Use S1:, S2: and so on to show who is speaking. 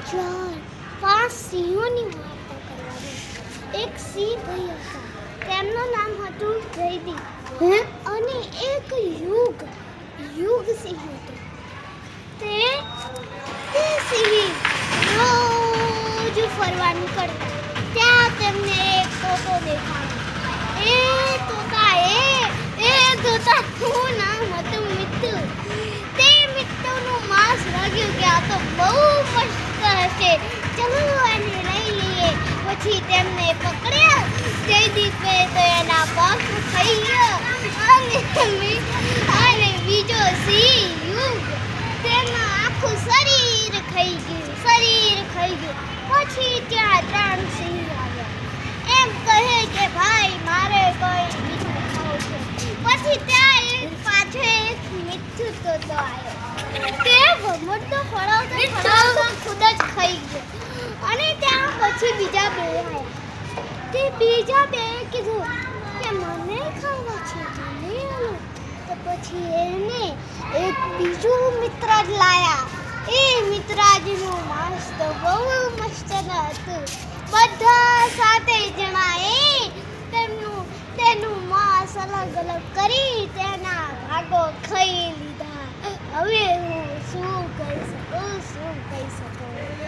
S1: ચાર પાંચ સિંહોની વાર્તા કરવાની. એક સિંહ ભાઈ હતા, તેમનું નામ હતું જયદીપ. અને એક યુગ સિંહ હતો. તે સિંહ રોજ ફરવા નીકળતા. ત્યાં તેમને એક તોતો દેખાયો. એ તોતાનું નામ હતું મિત્તુ. તે મિત્તુનું માંસ લાગ્યું કે આ તો બહુ મસ્ત હશે, ચલો આને લઈ લઈએ. પછી તેમને પકડ્યા. જયદીપે તો એના પગ ખાઈ ગયો. અને બીજો સિંહ યુગ તેનું આખું શરીર ખાઈ ગયું. પછી ત્યાં ત્રણ સિંહ આવ્યા. એમ કહે કે ભાઈ મારે કોઈ બીજું ખાવું છે. પછી ત્યાં પાછો એક મિત્તુ તોતો આવ્યો. તે ભમરડો ફળાવતો ખુદ જ ખાઈ ગયો. અને ત્યાં પછી બીજા બે આવ્યા. તે બીજા બે કીધું કે મને ખાવા છે, મને આલો. તો પછી એને એક બીજું મિત્ર જ લાયા. એ મિત્રાજનું માંસ તો બહુ મસ્ત હતું. બધા સાથે જણાએ તેનું માંસ અલગ અલગ કરી તેના ભાગો ખાઈ લીધા. હવે હું શું કહી શકું.